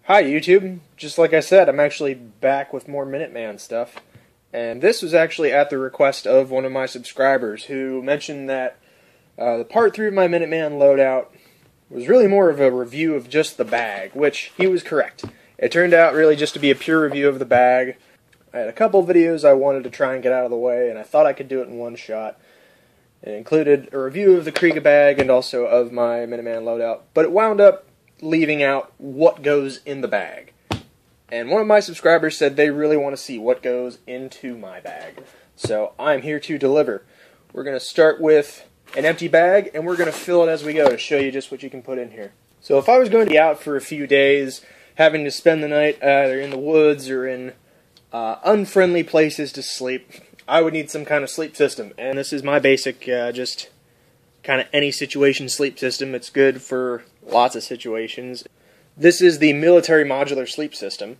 Hi YouTube, just like I said, I'm actually back with more Minuteman stuff, and this was actually at the request of one of my subscribers who mentioned that the part 3 of my Minuteman loadout was really more of a review of just the bag, which he was correct. It turned out really just to be a pure review of the bag. I had a couple videos I wanted to try and get out of the way, and I thought I could do it in one shot. It included a review of the Kriega bag and also of my Minuteman loadout, but it wound up leaving out what goes in the bag. And one of my subscribers said they really want to see what goes into my bag. So I'm here to deliver. We're going to start with an empty bag, and we're going to fill it as we go to show you just what you can put in here. So if I was going to be out for a few days, having to spend the night either in the woods or in unfriendly places to sleep, I would need some kind of sleep system. And this is my basic, just kind of any situation sleep system. It's good for lots of situations. This is the military modular sleep system,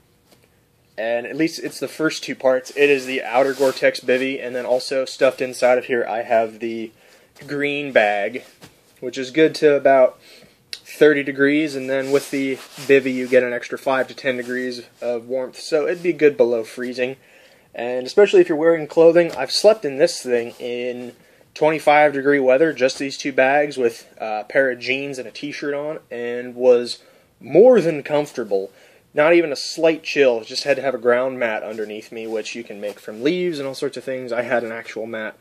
and at least it's the first two parts. It is the outer Gore-Tex bivvy, and then also stuffed inside of here I have the green bag, which is good to about 30 degrees, and then with the bivvy you get an extra 5 to 10 degrees of warmth, so it'd be good below freezing. And especially if you're wearing clothing, I've slept in this thing in 25-degree weather, just these two bags with a pair of jeans and a t-shirt on, and was more than comfortable. Not even a slight chill, just had to have a ground mat underneath me, which you can make from leaves and all sorts of things. I had an actual mat,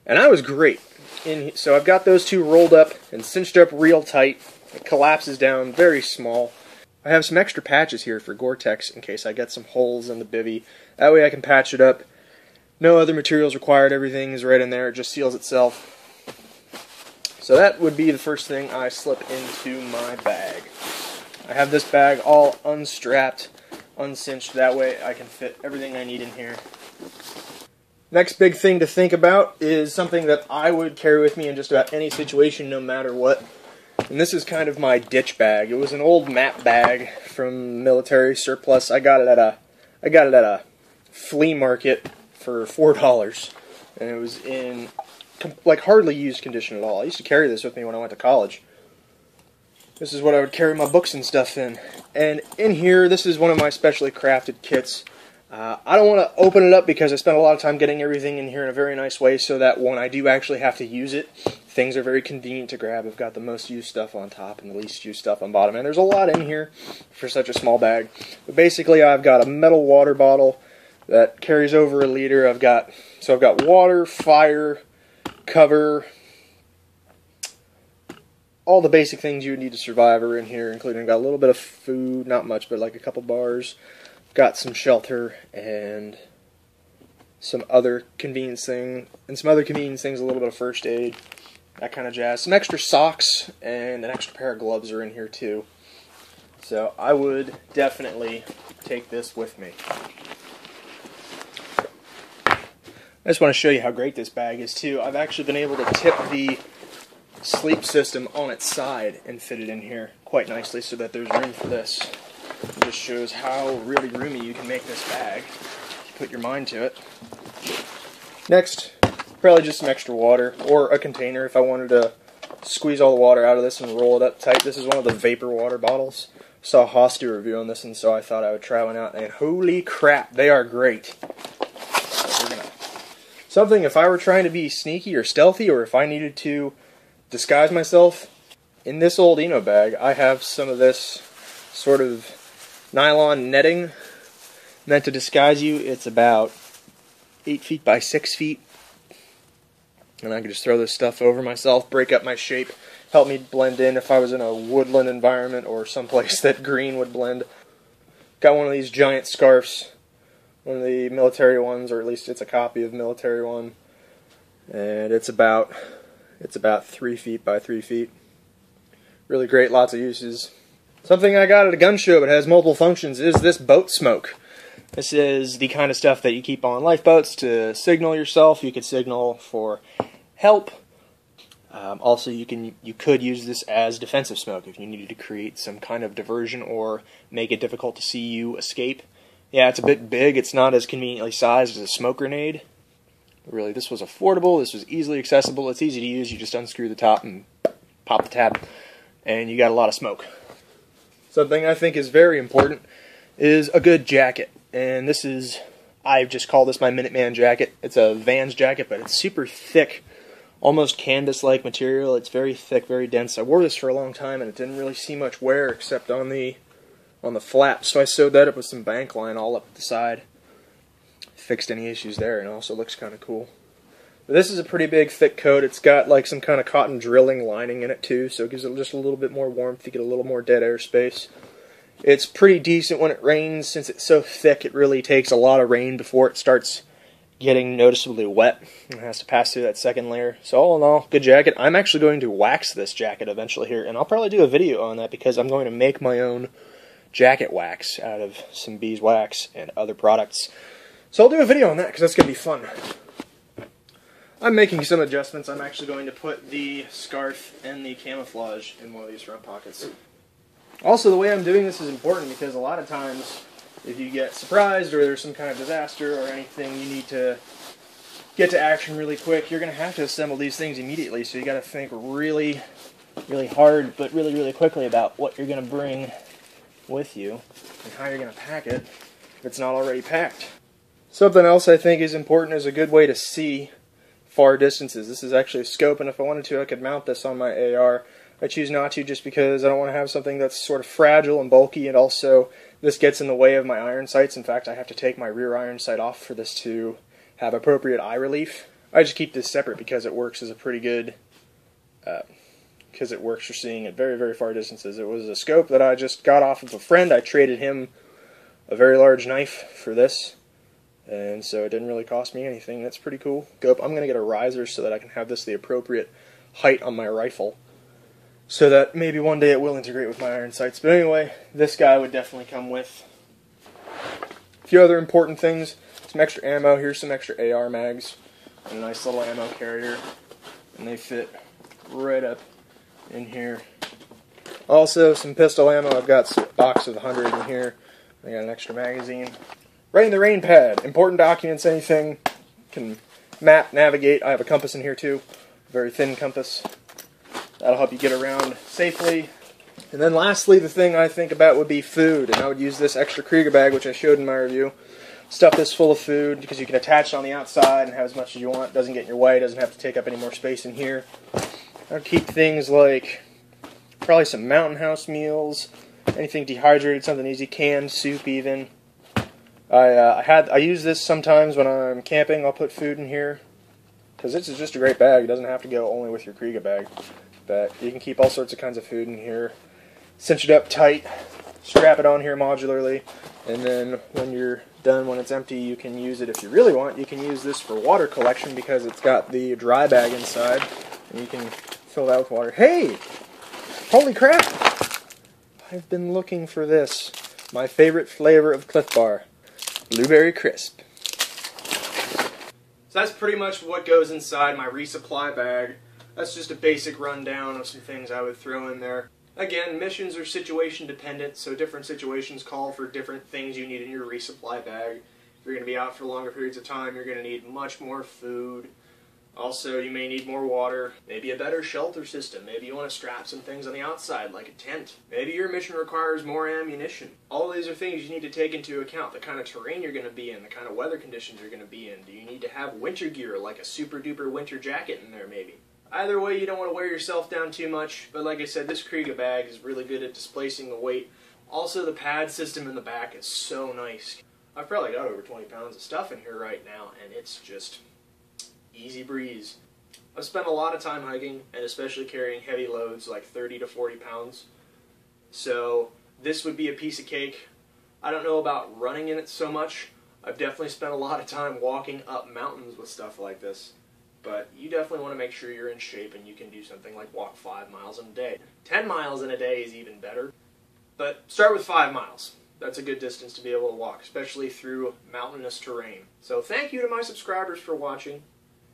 and I was great. So I've got those two rolled up and cinched up real tight. It collapses down very small. I have some extra patches here for Gore-Tex in case I get some holes in the bivvy. That way I can patch it up. No other materials required, everything is right in there, it just seals itself. So that would be the first thing I slip into my bag. I have this bag all unstrapped, uncinched, that way I can fit everything I need in here. Next big thing to think about is something that I would carry with me in just about any situation, no matter what. And this is kind of my ditch bag. It was an old map bag from military surplus. I got it at a flea market for $4, and it was in like hardly used condition at all. I used to carry this with me when I went to college. This is what I would carry my books and stuff in. And in here, this is one of my specially crafted kits. I don't want to open it up because I spent a lot of time getting everything in here in a very nice way so that when I do actually have to use it, things are very convenient to grab. I've got the most used stuff on top and the least used stuff on bottom. And there's a lot in here for such a small bag. But basically, I've got a metal water bottle that carries over a liter. I've got water, fire, cover, all the basic things you would need to survive are in here, including I've got a little bit of food, not much, but like a couple bars. Got some shelter and some other convenience things, a little bit of first aid, that kind of jazz. Some extra socks and an extra pair of gloves are in here too. So I would definitely take this with me. I just want to show you how great this bag is too. I've actually been able to tip the sleep system on its side and fit it in here quite nicely so that there's room for this. It just shows how really roomy you can make this bag if you put your mind to it. Next, probably just some extra water or a container if I wanted to squeeze all the water out of this and roll it up tight. This is one of the vapor water bottles. Saw Haas do a review on this, and so I thought I would try one out, and holy crap, they are great. Something, if I were trying to be sneaky or stealthy, or if I needed to disguise myself, in this old Eno bag, I have some of this sort of nylon netting meant to disguise you. It's about 8 feet by 6 feet, and I can just throw this stuff over myself, break up my shape, help me blend in if I was in a woodland environment or someplace that green would blend. Got one of these giant scarves. One of the military ones, or at least it's a copy of the military one, and it's about 3 feet by 3 feet. Really great, lots of uses. Something I got at a gun show but has multiple functions is this boat smoke. This is the kind of stuff that you keep on lifeboats to signal yourself. You could signal for help. Also, you could use this as defensive smoke if you needed to create some kind of diversion or make it difficult to see you escape. Yeah, it's a bit big. It's not as conveniently sized as a smoke grenade. But really, this was affordable. This was easily accessible. It's easy to use. You just unscrew the top and pop the tab, and you got a lot of smoke. Something I think is very important is a good jacket. And this is, I just call this my Minuteman Jacket. It's a Vans jacket, but it's super thick, almost canvas-like material. It's very thick, very dense. I wore this for a long time, and it didn't really see much wear except on the flap. So I sewed that up with some bank line all up the side. Fixed any issues there, and it also looks kind of cool. But this is a pretty big, thick coat. It's got like some kind of cotton drilling lining in it too, so it gives it just a little bit more warmth. You get a little more dead air space. It's pretty decent when it rains. Since it's so thick, it really takes a lot of rain before it starts getting noticeably wet. It has to pass through that second layer. So all in all, good jacket. I'm actually going to wax this jacket eventually here, and I'll probably do a video on that because I'm going to make my own jacket wax out of some beeswax and other products. So I'll do a video on that because that's going to be fun. I'm making some adjustments. I'm actually going to put the scarf and the camouflage in one of these front pockets. Also, the way I'm doing this is important because a lot of times if you get surprised or there's some kind of disaster or anything, you need to get to action really quick. You're going to have to assemble these things immediately, so you got to think really, really hard but really, really quickly about what you're going to bring with you and how you're going to pack it if it's not already packed. Something else I think is important is a good way to see far distances. This is actually a scope, and if I wanted to, I could mount this on my AR. I choose not to just because I don't want to have something that's sort of fragile and bulky, and also this gets in the way of my iron sights. In fact, I have to take my rear iron sight off for this to have appropriate eye relief. I just keep this separate because it works as a pretty good, because it works for seeing at very, very far distances. It was a scope that I just got off of a friend. I traded him a very large knife for this, and so it didn't really cost me anything. That's pretty cool. I'm going to get a riser so that I can have this the appropriate height on my rifle, so that maybe one day it will integrate with my iron sights. But anyway, this guy would definitely come with. A few other important things. Some extra ammo. Here's some extra AR mags and a nice little ammo carrier, and they fit right up in here. Also, some pistol ammo. I've got a box of 100 in here. I got an extra magazine. Right in the rain pad. Important documents, anything. Can map, navigate. I have a compass in here too. Very thin compass. That'll help you get around safely. And then lastly, the thing I think about would be food. And I would use this extra Krieger bag, which I showed in my review. Stuff this full of food because you can attach it on the outside and have as much as you want. It doesn't get in your way. It doesn't have to take up any more space in here. I'll keep things like probably some Mountain House meals, anything dehydrated, something easy, canned soup even. I use this sometimes when I'm camping. I'll put food in here because this is just a great bag. It doesn't have to go only with your Krieger bag. But you can keep all sorts of kinds of food in here. Cinch it up tight, strap it on here modularly, and then when you're done, when it's empty, you can use it if you really want. You can use this for water collection because it's got the dry bag inside, and you can fill that with water. Hey! Holy crap! I've been looking for this. My favorite flavor of Cliff Bar. Blueberry Crisp. So that's pretty much what goes inside my resupply bag. That's just a basic rundown of some things I would throw in there. Again, missions are situation dependent, so different situations call for different things you need in your resupply bag. If you're going to be out for longer periods of time, you're going to need much more food. Also, you may need more water, maybe a better shelter system. Maybe you want to strap some things on the outside, like a tent. Maybe your mission requires more ammunition. All these are things you need to take into account. The kind of terrain you're going to be in, the kind of weather conditions you're going to be in. Do you need to have winter gear, like a super duper winter jacket in there maybe? Either way, you don't want to wear yourself down too much, but like I said, this Krieger bag is really good at displacing the weight. Also, the pad system in the back is so nice. I've probably got over 20 pounds of stuff in here right now, and it's just easy breeze. I've spent a lot of time hiking, and especially carrying heavy loads like 30 to 40 pounds. So this would be a piece of cake. I don't know about running in it so much. I've definitely spent a lot of time walking up mountains with stuff like this. But you definitely want to make sure you're in shape and you can do something like walk 5 miles in a day. 10 miles in a day is even better. But start with 5 miles. That's a good distance to be able to walk, especially through mountainous terrain. So thank you to my subscribers for watching.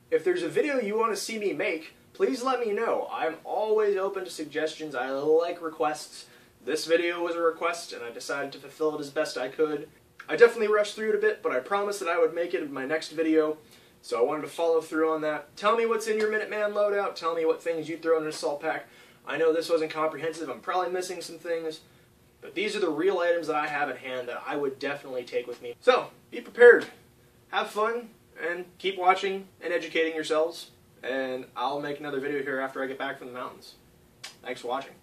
If there's a video you want to see me make, please let me know. I'm always open to suggestions. I like requests. This video was a request and I decided to fulfill it as best I could. I definitely rushed through it a bit, but I promised that I would make it in my next video. So I wanted to follow through on that. Tell me what's in your Minuteman loadout. Tell me what things you'd throw in an assault pack. I know this wasn't comprehensive. I'm probably missing some things. But these are the real items that I have at hand that I would definitely take with me. So, be prepared, have fun, and keep watching and educating yourselves. And I'll make another video here after I get back from the mountains. Thanks for watching.